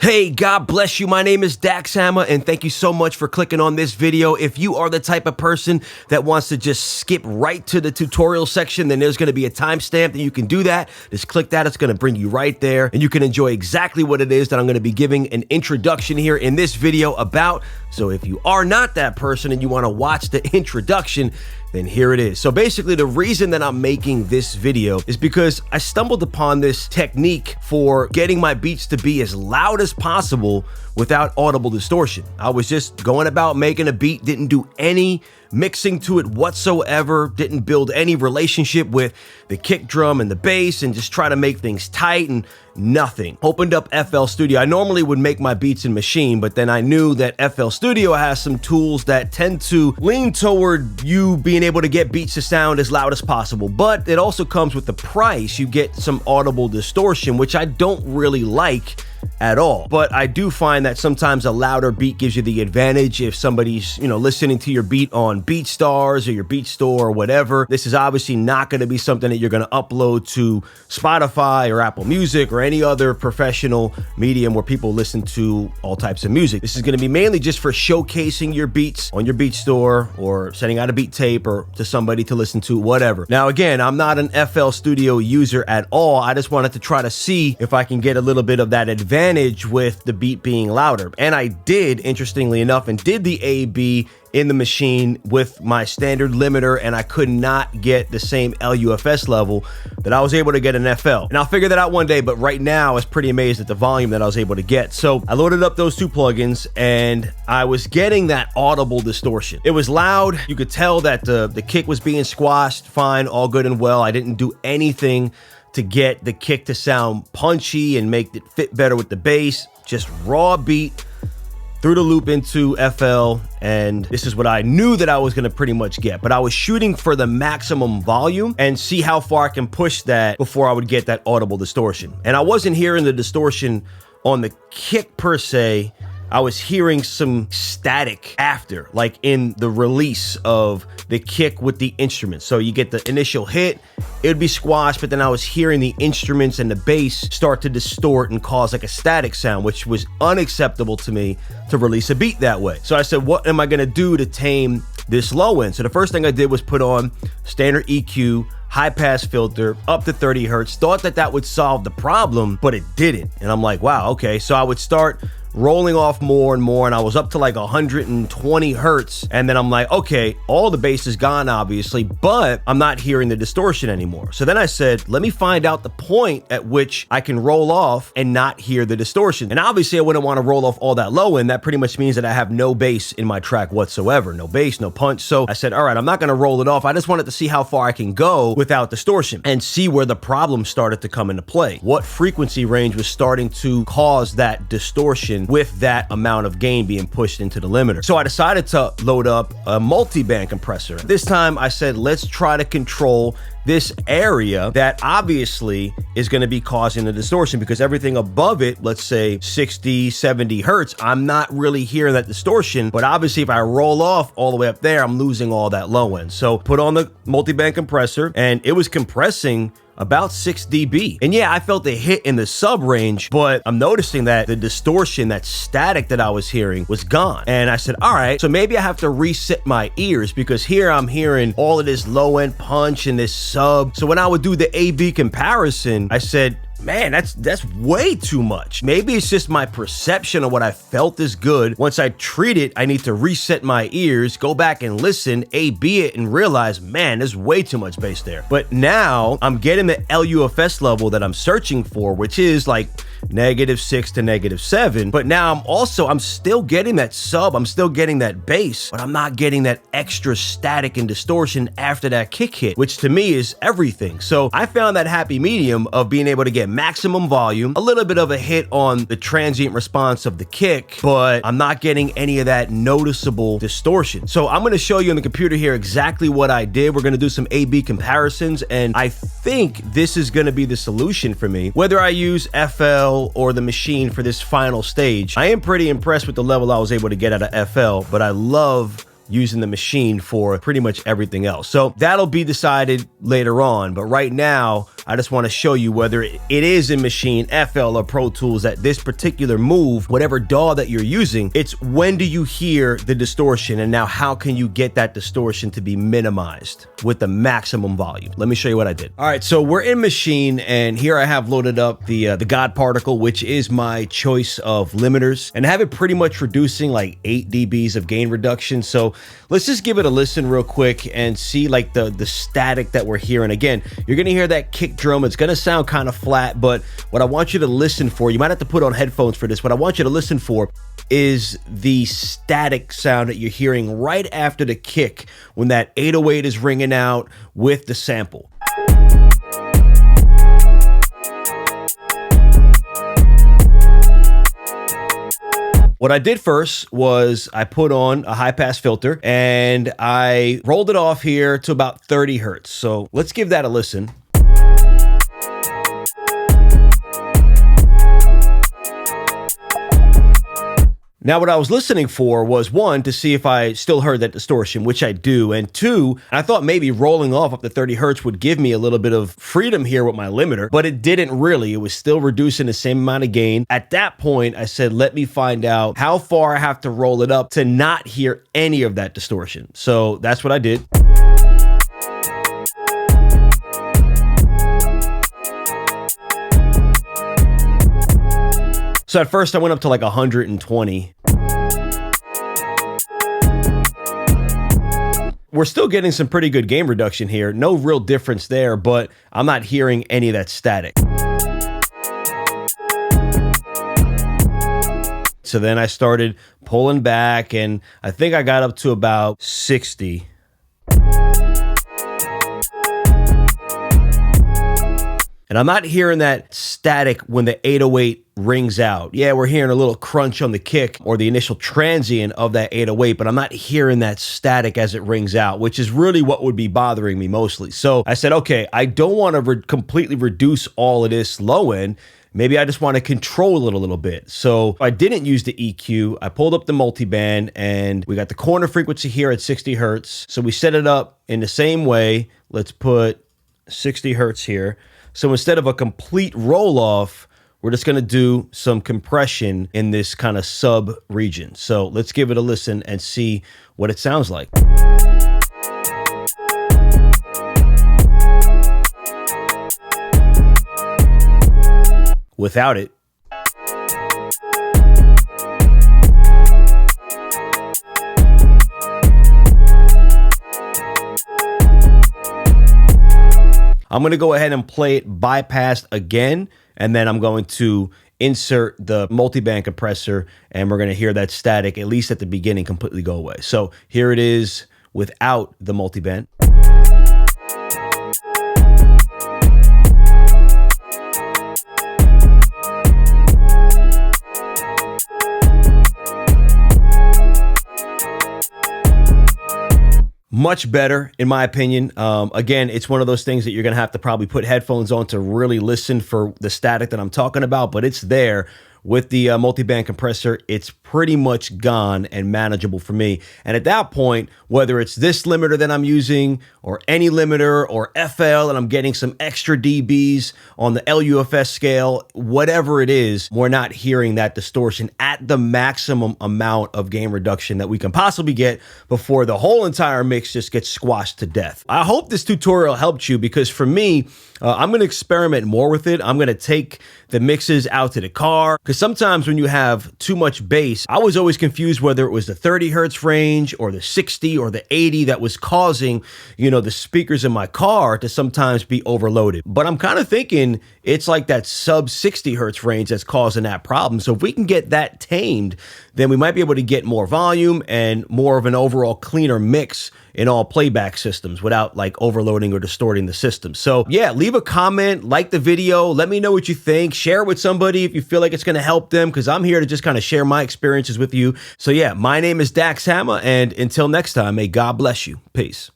Hey, God bless you. My name is Dax Hammer, and thank you so much for clicking on this video. If you are the type of person that wants to just skip right to the tutorial section, then there's going to be a timestamp that you can do that. Just click that. It's going to bring you right there, and you can enjoy exactly what it is that I'm going to be giving an introduction here in this video about. So if you are not that person and you want to watch the introduction, then here it is. So basically, the reason that I'm making this video is because I stumbled upon this technique for getting my beats to be as loud as possible without audible distortion. I was just going about making a beat, didn't do any mixing to it whatsoever, didn't build any relationship with the kick drum and the bass, and just try to make things tight and nothing. Opened up FL Studio. I normally would make my beats in Machine, but then I knew that FL Studio has some tools that tend to lean toward you being able to get beats to sound as loud as possible, but it also comes with the price. You get some audible distortion, which I don't really like at all. But I do find that sometimes a louder beat gives you the advantage if somebody's, listening to your beat on BeatStars or your BeatStore or whatever. This is obviously not going to be something that you're going to upload to Spotify or Apple Music or any other professional medium where people listen to all types of music. This is going to be mainly just for showcasing your beats on your BeatStore or sending out a beat tape or to somebody to listen to, whatever. Now, again, I'm not an FL Studio user at all. I just wanted to try to see if I can get a little bit of that advantage with the beat being louder. And I did, interestingly enough, and did the A/B in the Machine with my standard limiter, and I could not get the same LUFS level that I was able to get in FL. And I'll figure that out one day, but right now I was pretty amazed at the volume that I was able to get. So I loaded up those two plugins and I was getting that audible distortion. It was loud. You could tell that the kick was being squashed fine, all good and well. I didn't do anything to get the kick to sound punchy and make it fit better with the bass. Just raw beat, threw the loop into FL, and this is what I knew that I was gonna pretty much get. But I was shooting for the maximum volume and see how far I can push that before I would get that audible distortion. And I wasn't hearing the distortion on the kick per se. I was hearing some static after, like in the release of the kick with the instruments. So you get the initial hit, it would be squashed, but then I was hearing the instruments and the bass start to distort and cause like a static sound, which was unacceptable to me to release a beat that way. So I said, what am I gonna do to tame this low end? So the first thing I did was put on standard EQ, high pass filter, up to 30 hertz. Thought that that would solve the problem, but it didn't. And I'm like, wow, okay. So I would start rolling off more and more, and I was up to like 120 hertz. And then I'm like, okay, all the bass is gone, obviously, but I'm not hearing the distortion anymore. So then I said, let me find out the point at which I can roll off and not hear the distortion. And obviously I wouldn't want to roll off all that low end. That pretty much means that I have no bass in my track whatsoever. No bass, no punch. So I said, all right, I'm not going to roll it off. I just wanted to see how far I can go without distortion and see where the problem started to come into play. What frequency range was starting to cause that distortion with that amount of gain being pushed into the limiter. So I decided to load up a multiband compressor. This time I said, let's try to control this area that obviously is going to be causing the distortion, because everything above it, let's say 60, 70 hertz, I'm not really hearing that distortion. But obviously if I roll off all the way up there, I'm losing all that low end. So put on the multiband compressor and it was compressing about 6 dB. And yeah, I felt a hit in the sub range, but I'm noticing that the distortion, that static that I was hearing was gone. And I said, all right, so maybe I have to reset my ears, because here I'm hearing all of this low end punch and this sub. So when I would do the A/B comparison, I said, man, that's way too much. Maybe it's just my perception of what I felt is good. Once I treat it, I need to reset my ears, go back and listen, A/B it, and realize, man, there's way too much bass there. But now I'm getting the LUFS level that I'm searching for, which is like -6 to -7. But now I'm still getting that sub, I'm still getting that bass, but I'm not getting that extra static and distortion after that kick hit, which to me is everything. So I found that happy medium of being able to get maximum volume, a little bit of a hit on the transient response of the kick, but I'm not getting any of that noticeable distortion. So I'm going to show you on the computer here exactly what I did. We're going to do some A/B comparisons, and I think this is going to be the solution for me, whether I use FL or the Machine for this final stage. I am pretty impressed with the level I was able to get out of FL, but I love using the Machine for pretty much everything else. So that'll be decided later on. But right now, I just want to show you whether it is in Machine, FL, or Pro Tools that this particular move, whatever DAW that you're using, it's when do you hear the distortion, and now how can you get that distortion to be minimized with the maximum volume. Let me show you what I did. All right, so we're in Machine, and here I have loaded up the God Particle, which is my choice of limiters, and I have it pretty much reducing like 8 dBs of gain reduction. So let's just give it a listen real quick and see like the static that we're hearing. Again, you're gonna hear that kick drum. It's gonna sound kind of flat, but what I want you to listen for, you might have to put on headphones for this, what I want you to listen for is the static sound that you're hearing right after the kick when that 808 is ringing out with the sample. What I did first was I put on a high pass filter and I rolled it off here to about 30 hertz. So let's give that a listen. Now, what I was listening for was, one, to see if I still heard that distortion, which I do, and two, I thought maybe rolling off up to 30 hertz would give me a little bit of freedom here with my limiter, but it didn't really. It was still reducing the same amount of gain. At that point, I said, let me find out how far I have to roll it up to not hear any of that distortion. So that's what I did. So at first I went up to like 120. We're still getting some pretty good gain reduction here. No real difference there, but I'm not hearing any of that static. So then I started pulling back and I think I got up to about 60. And I'm not hearing that static when the 808 rings out. Yeah, we're hearing a little crunch on the kick or the initial transient of that 808, but I'm not hearing that static as it rings out, which is really what would be bothering me mostly. So I said, okay, I don't want to completely reduce all of this low end. Maybe I just want to control it a little bit. So I didn't use the EQ. I pulled up the multiband and we got the corner frequency here at 60 hertz. So we set it up in the same way. Let's put 60 hertz here. So instead of a complete roll off, we're just going to do some compression in this kind of sub region. So let's give it a listen and see what it sounds like. Without it. I'm going to go ahead and play it bypassed again, and then I'm going to insert the multiband compressor, and we're going to hear that static, at least at the beginning, completely go away. So here it is without the multiband. Much better, in my opinion. Again, it's one of those things that you're going to have to probably put headphones on to really listen for the static that I'm talking about, but it's there. With the multiband compressor, it's pretty much gone and manageable for me. And at that point, whether it's this limiter that I'm using or any limiter or FL and I'm getting some extra dBs on the LUFS scale, whatever it is, we're not hearing that distortion at the maximum amount of gain reduction that we can possibly get before the whole entire mix just gets squashed to death. I hope this tutorial helped you, because for me, I'm going to experiment more with it. I'm going to take the mixes out to the car, because sometimes when you have too much bass, I was always confused whether it was the 30 hertz range or the 60 or the 80 that was causing, you know, the speakers in my car to sometimes be overloaded. But I'm kind of thinking it's like that sub 60 hertz range that's causing that problem. So if we can get that tamed, then we might be able to get more volume and more of an overall cleaner mix in all playback systems without like overloading or distorting the system. So yeah, leave a comment, like the video, let me know what you think, share it with somebody if you feel like it's going to help them, because I'm here to just kind of share my experiences with you. So yeah, my name is Dax Hammer, and until next time, may God bless you. Peace.